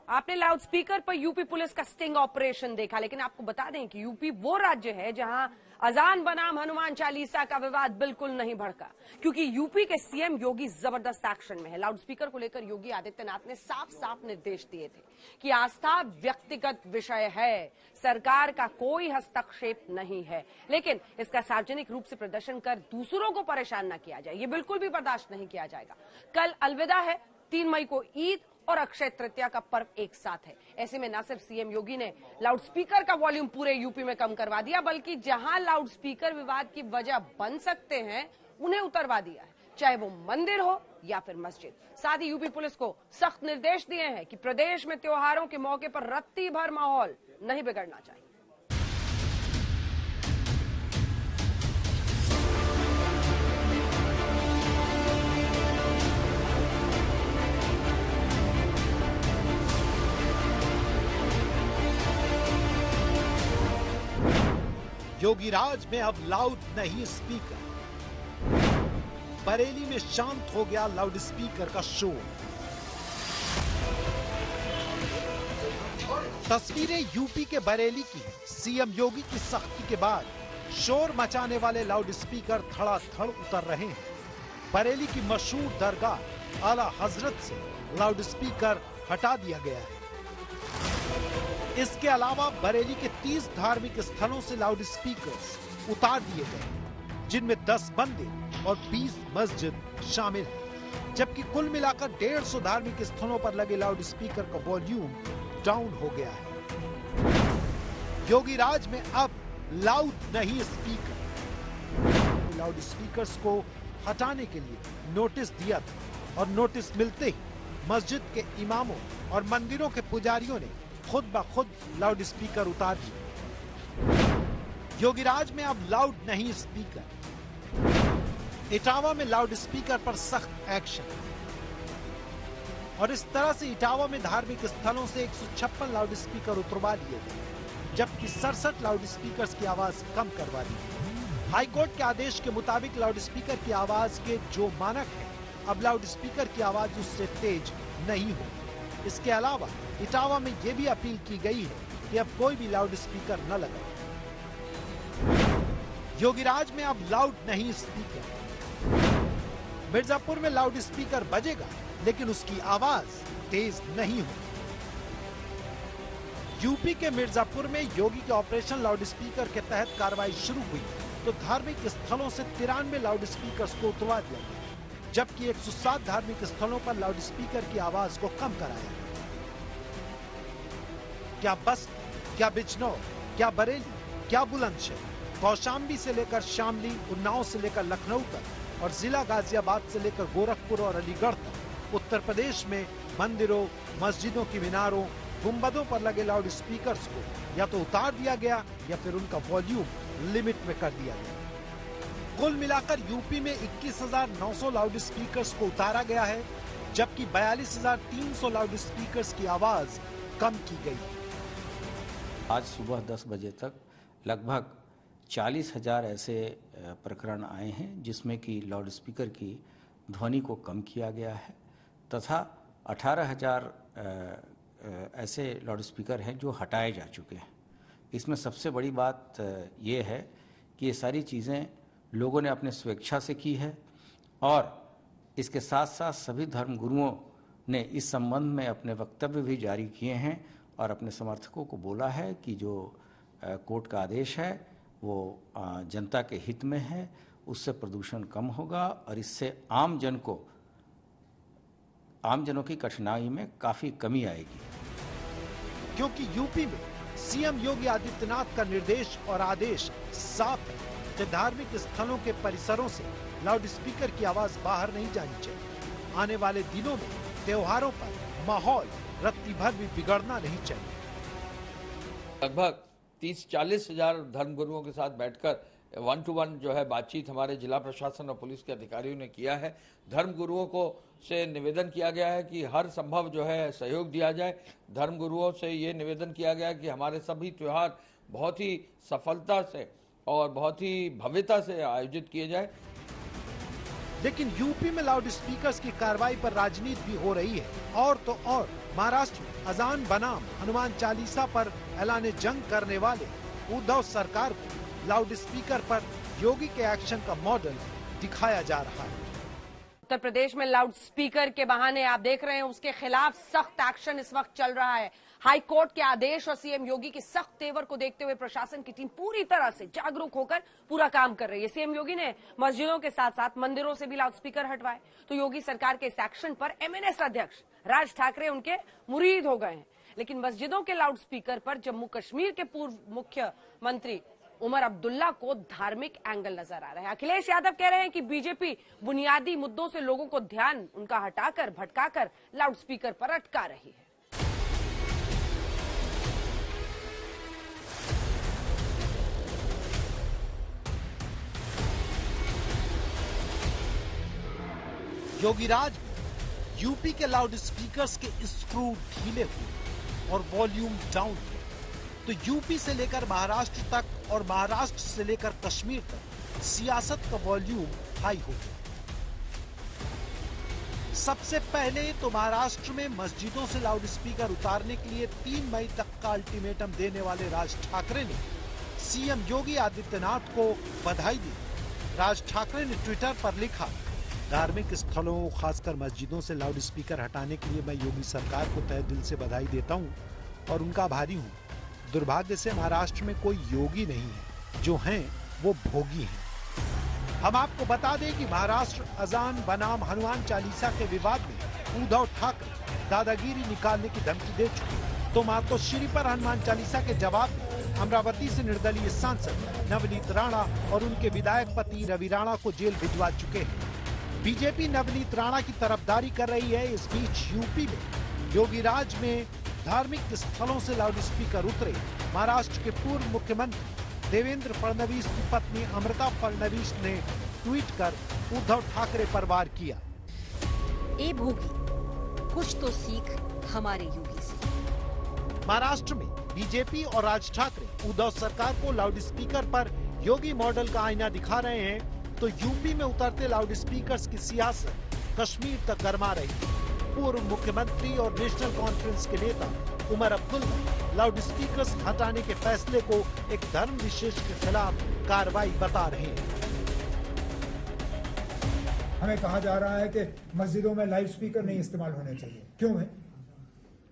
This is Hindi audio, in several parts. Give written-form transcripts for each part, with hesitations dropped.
आपने लाउड स्पीकर पर यूपी पुलिस का स्टिंग ऑपरेशन देखा, लेकिन आपको बता दें कि यूपी वो राज्य है जहां अजान बनाम हनुमान चालीसा का विवाद बिल्कुल नहीं भड़का, क्योंकि यूपी के सीएम योगी जबरदस्त एक्शन में है। लाउड स्पीकर को लेकर योगी आदित्यनाथ ने साफ साफ निर्देश दिए थे कि आस्था व्यक्तिगत विषय है, सरकार का कोई हस्तक्षेप नहीं है, लेकिन इसका सार्वजनिक रूप से प्रदर्शन कर दूसरों को परेशान न किया जाए, ये बिल्कुल भी बर्दाश्त नहीं किया जाएगा। कल अलविदा है, 3 मई को ईद और अक्षय तृतीया का पर्व एक साथ है। ऐसे में न सिर्फ सीएम योगी ने लाउड स्पीकर का वॉल्यूम पूरे यूपी में कम करवा दिया, बल्कि जहां लाउड स्पीकर विवाद की वजह बन सकते हैं उन्हें उतरवा दिया है, चाहे वो मंदिर हो या फिर मस्जिद। साथ ही यूपी पुलिस को सख्त निर्देश दिए हैं कि प्रदेश में त्योहारों के मौके पर रत्ती भर माहौल नहीं बिगड़ना चाहिए। योगी राज में अब लाउड नहीं स्पीकर। बरेली में शांत हो गया लाउड स्पीकर का शोर। तस्वीरें यूपी के बरेली की हैं। सीएम योगी की सख्ती के बाद शोर मचाने वाले लाउड स्पीकर धड़ाधड़ उतर रहे हैं। बरेली की मशहूर दरगाह आला हजरत से लाउड स्पीकर हटा दिया गया है। इसके अलावा बरेली के 30 धार्मिक स्थलों से लाउड स्पीकर्स उतार दिए गए, जिनमें 10 मंदिर और 20 मस्जिद शामिल हैं, जबकि कुल मिलाकर 150 धार्मिक स्थलों पर लगे लाउड स्पीकर का वॉल्यूम डाउन हो गया है। योगी राज में अब लाउड नहीं स्पीकर। लाउड स्पीकर्स को हटाने के लिए नोटिस दिया था और नोटिस मिलते ही मस्जिद के इमामों और मंदिरों के पुजारियों ने खुद ब खुद लाउड स्पीकर उतार दिए। योगी राज में अब लाउड नहीं स्पीकर। इटावा में लाउड स्पीकर पर सख्त एक्शन, और इस तरह से इटावा में धार्मिक स्थलों से 156 लाउड स्पीकर उतरवा लिए गए, जबकि 67 लाउड स्पीकर की आवाज कम करवा दी गई। हाईकोर्ट के आदेश के मुताबिक लाउड स्पीकर की आवाज के जो मानक है, अब लाउड स्पीकर की आवाज उससे तेज नहीं होगी। इसके अलावा इटावा में यह भी अपील की गई है कि अब कोई भी लाउड स्पीकर न लगाए। योगी राज में अब लाउड नहीं स्पीकर। मिर्जापुर में लाउड स्पीकर बजेगा, लेकिन उसकी आवाज तेज नहीं होगी। यूपी के मिर्जापुर में योगी के ऑपरेशन लाउड स्पीकर के तहत कार्रवाई शुरू हुई तो धार्मिक स्थलों से 93 लाउड स्पीकर को उतरवा दिया गया, जबकि 107 धार्मिक स्थलों पर लाउड स्पीकर की आवाज को कम कराया। क्या बस्त, क्या बिजनौर, क्या बरेली, क्या बुलंदशहर, कौशाम्बी से लेकर शामली, उन्नाव से लेकर लखनऊ तक और जिला गाजियाबाद से लेकर गोरखपुर और अलीगढ़ तक उत्तर प्रदेश में मंदिरों, मस्जिदों की मीनारों, गुंबदों पर लगे लाउड स्पीकर्स को या तो उतार दिया गया या फिर उनका वॉल्यूम लिमिट में कर दिया गया। कुल मिलाकर यूपी में 21,900 लाउड स्पीकर्स को उतारा गया है, जबकि 42,300 लाउड स्पीकर्स की आवाज कम की गई। आज सुबह 10 बजे तक लगभग 40,000 ऐसे प्रकरण आए हैं जिसमें कि लाउड स्पीकर की ध्वनि को कम किया गया है, तथा 18,000 ऐसे लाउड स्पीकर हैं जो हटाए जा चुके हैं। इसमें सबसे बड़ी बात ये है कि ये सारी चीज़ें लोगों ने अपने स्वेच्छा से की है, और इसके साथ साथ सभी धर्मगुरुओं ने इस संबंध में अपने वक्तव्य भी जारी किए हैं और अपने समर्थकों को बोला है कि जो कोर्ट का आदेश है वो जनता के हित में है, उससे प्रदूषण कम होगा और इससे आम जनों की कठिनाई में काफी कमी आएगी। क्योंकि यूपी में सीएम योगी आदित्यनाथ का निर्देश और आदेश साफ है कि धार्मिक स्थलों के परिसरों से लाउड स्पीकर की आवाज बाहर नहीं जानी चाहिए। आने वाले दिनों में त्योहारों पर माहौल रत्ती भर भी बिगड़ना नहीं चाहिए। लगभग 30-40 हजार धर्मगुरुओं के साथ बैठकर 1-to-1 जो है बातचीत हमारे जिला प्रशासन और पुलिस के अधिकारियों ने किया है। धर्मगुरुओं को से निवेदन किया गया है कि हर संभव जो है सहयोग दिया जाए। धर्मगुरुओं से ये निवेदन किया गया है कि हमारे सभी त्योहार बहुत ही सफलता से और बहुत ही भव्यता से आयोजित किए जाए। लेकिन यूपी में लाउड स्पीकर्स की कार्रवाई पर राजनीति भी हो रही है, और तो और महाराष्ट्र में अजान बनाम हनुमान चालीसा पर ऐलान जंग करने वाले उद्धव सरकार को लाउड स्पीकर पर योगी के एक्शन का मॉडल दिखाया जा रहा है। उत्तर प्रदेश में लाउड स्पीकर के बहाने आप देख रहे हैं उसके खिलाफ सख्त एक्शन इस वक्त चल रहा है। हाई कोर्ट के आदेश और सीएम योगी की सख्त तेवर को देखते हुए प्रशासन की टीम पूरी तरह से जागरूक होकर पूरा काम कर रही है। सीएम योगी ने मस्जिदों के साथ साथ मंदिरों से भी लाउड स्पीकर हटवाए, तो योगी सरकार के इस एक्शन पर एमएनएस अध्यक्ष राज ठाकरे उनके मुरीद हो गए हैं। लेकिन मस्जिदों के लाउड स्पीकर पर जम्मू कश्मीर के पूर्व मुख्यमंत्री उमर अब्दुल्ला को धार्मिक एंगल नजर आ रहा है। अखिलेश यादव कह रहे हैं कि बीजेपी बुनियादी मुद्दों से लोगों को ध्यान उनका हटाकर भटकाकर लाउड स्पीकर पर अटका रही है। योगीराज में यूपी के लाउड स्पीकर्स के स्क्रू ढीले हुए और वॉल्यूम डाउन हुए तो यूपी से लेकर महाराष्ट्र तक और महाराष्ट्र से लेकर कश्मीर तक सियासत का वॉल्यूम हाई हो गया। सबसे पहले तो महाराष्ट्र में मस्जिदों से लाउड स्पीकर उतारने के लिए 3 मई तक का अल्टीमेटम देने वाले राज ठाकरे ने सीएम योगी आदित्यनाथ को बधाई दी। राज ठाकरे ने ट्विटर पर लिखा, धार्मिक स्थलों खासकर मस्जिदों से लाउड स्पीकर हटाने के लिए मैं योगी सरकार को तहे दिल से बधाई देता हूं और उनका आभारी हूं। दुर्भाग्य से महाराष्ट्र में कोई योगी नहीं है, जो हैं वो भोगी हैं। हम आपको बता दें कि महाराष्ट्र अजान बनाम हनुमान चालीसा के विवाद में उद्धव ठाकरे दादागिरी निकालने की धमकी दे चुके, तो मातोश्री पर हनुमान चालीसा के जवाब में अमरावती से निर्दलीय सांसद नवनीत राणा और उनके विधायक पति रवि राणा को जेल भिजवा चुके हैं। बीजेपी नवनीत राणा की तरफदारी कर रही है। इस बीच यूपी में योगीराज में धार्मिक स्थलों से लाउड स्पीकर उतरे। महाराष्ट्र के पूर्व मुख्यमंत्री देवेंद्र फडणवीस की पत्नी अमृता फडणवीस ने ट्वीट कर उद्धव ठाकरे पर वार किया। ए भोगी, कुछ तो सीख हमारे योगी से। महाराष्ट्र में बीजेपी और राज ठाकरे उद्धव सरकार को लाउड स्पीकर पर योगी मॉडल का आईना दिखा रहे हैं, तो यूपी में उतरते लाउड स्पीकर्स की सियासत कश्मीर तक गरमा रही। पूर्व मुख्यमंत्री और नेशनल कॉन्फ्रेंस के नेता उमर अब्दुल्ला लाउड स्पीकर्स हटाने के फैसले को एक धर्म विशेष के खिलाफ कार्रवाई बता रहे हैं। हमें कहा जा रहा है कि मस्जिदों में लाउड स्पीकर नहीं इस्तेमाल होने चाहिए। क्यों है?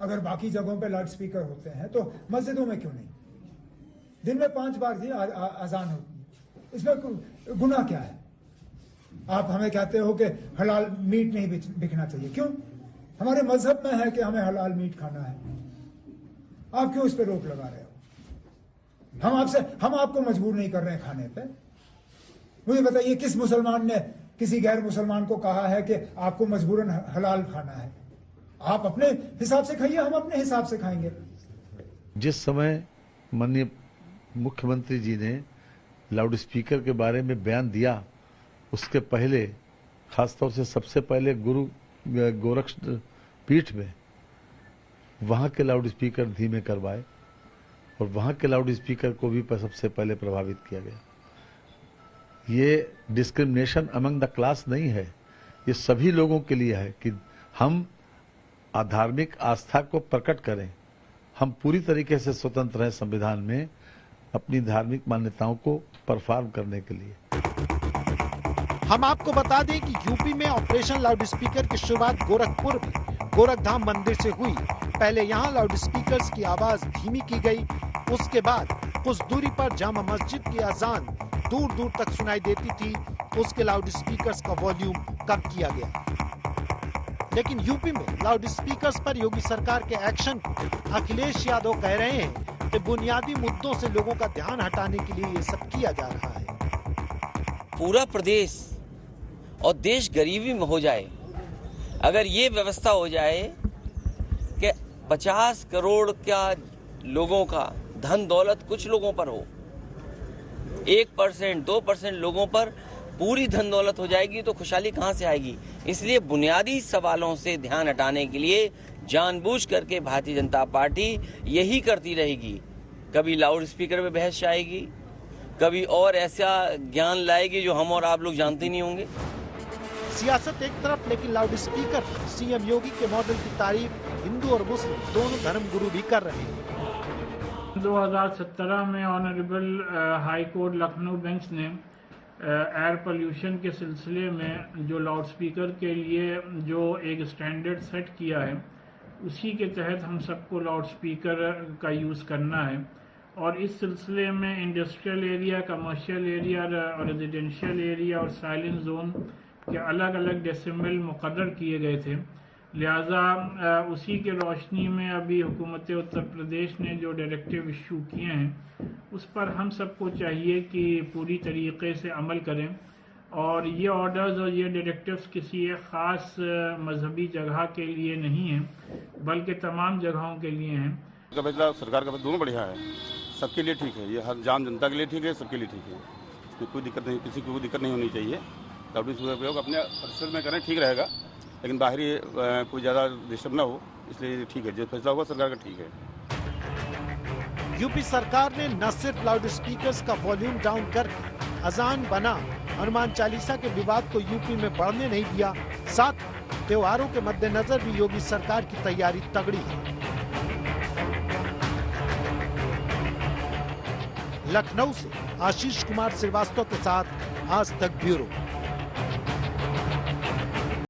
अगर बाकी जगहों पे लाउड स्पीकर होते हैं तो मस्जिदों में क्यों नहीं? दिन में 5 बार ही अजान होती है, इसमें गुनाह क्या है? आप हमें कहते हो कि हलाल मीट नहीं बिकना चाहिए। क्यों? हमारे मजहब में है कि हमें हलाल मीट खाना है। आप क्यों इस पे रोक लगा रहे हो? हम आपको मजबूर नहीं कर रहे हैं खाने पे। मुझे बताइए, किस मुसलमान ने किसी गैर मुसलमान को कहा है कि आपको मजबूरन हलाल खाना है? आप अपने हिसाब से खाइए, हम अपने हिसाब से खाएंगे। जिस समय माननीय मुख्यमंत्री जी ने लाउड स्पीकर के बारे में बयान दिया, उसके पहले खासतौर से सबसे पहले गुरु गोरक्ष पीठ में वहां के लाउड स्पीकर धीमे करवाए और वहां के लाउड स्पीकर को भी सबसे पहले प्रभावित किया गया। ये डिस्क्रिमिनेशन अमंग द क्लास नहीं है, ये सभी लोगों के लिए है कि हम धार्मिक आस्था को प्रकट करें। हम पूरी तरीके से स्वतंत्र हैं संविधान में अपनी धार्मिक मान्यताओं को परफॉर्म करने के लिए। हम आपको बता दें कि यूपी में ऑपरेशन लाउड स्पीकर की शुरुआत गोरखपुर में गोरखधाम मंदिर से हुई। पहले यहां लाउड स्पीकर्स की आवाज धीमी की गई, उसके बाद कुछ दूरी पर जामा मस्जिद की अजान दूर दूर तक सुनाई देती थी, उसके लाउड स्पीकर्स का वॉल्यूम कम किया गया। लेकिन यूपी में लाउड स्पीकर्स पर योगी सरकार के एक्शन को अखिलेश यादव कह रहे हैं कि बुनियादी मुद्दों से लोगों का ध्यान हटाने के लिए ये सब किया जा रहा है। पूरा प्रदेश और देश गरीबी में हो जाए, अगर ये व्यवस्था हो जाए कि 50 करोड़ का लोगों का धन दौलत कुछ लोगों पर हो, 1% 2% लोगों पर पूरी धन दौलत हो जाएगी, तो खुशहाली कहां से आएगी? इसलिए बुनियादी सवालों से ध्यान हटाने के लिए जानबूझ करके भारतीय जनता पार्टी यही करती रहेगी। कभी लाउड स्पीकर पे बहस आएगी, कभी और ऐसा ज्ञान लाएगी जो हम और आप लोग जानते नहीं होंगे। सियासत एक तरफ, लेकिन लाउड स्पीकर सीएम योगी के मॉडल की तारीफ हिंदू और मुस्लिम दोनों धर्मगुरु भी कर रहे हैं। 2017 में honourable high court Lucknow bench ने एयर पोल्यूशन के सिलसिले में जो लाउड स्पीकर के लिए जो एक स्टैंडर्ड सेट किया है, उसी के तहत हम सबको लाउड स्पीकर का यूज़ करना है। और इस सिलसिले में इंडस्ट्रियल एरिया, कमर्शियल एरिया और रेजिडेंशियल एरिया और साइलेंट जोन के अलग अलग डेसिमल मुकर्रर किए गए थे। लिहाजा उसी के रोशनी में अभी हुकूमत उत्तर प्रदेश ने जो डायरेक्टिव इशू किए हैं, उस पर हम सबको चाहिए कि पूरी तरीके से अमल करें। और ये ऑर्डर्स और ये डायरेक्टिव्स किसी एक ख़ास मजहबी जगह के लिए नहीं हैं, बल्कि तमाम जगहों के लिए हैं। फैसला सरकार का दोनों बढ़िया है, सबके लिए ठीक है। ये हर जाम जनता के लिए ठीक है, सबके लिए ठीक है। इसमें कोई दिक्कत नहीं, किसी को कोई दिक्कत नहीं होनी चाहिए। लाउड स्पीकर का प्रयोग अपने परिसर में करें, ठीक रहेगा, लेकिन बाहरी कोई ज़्यादा डिस्टर्ब ना हो, इसलिए ठीक है। जो फैसला होगा सरकार का ठीक है। यूपी सरकार ने न सिर्फ लाउड स्पीकर्स का वॉल्यूम डाउन करके अजान बनाम हनुमान चालीसा के विवाद को यूपी में बढ़ने नहीं दिया, साथ त्योहारों के मद्देनजर भी योगी सरकार की तैयारी तगड़ी है। लखनऊ से आशीष कुमार श्रीवास्तव के साथ आज तक ब्यूरो।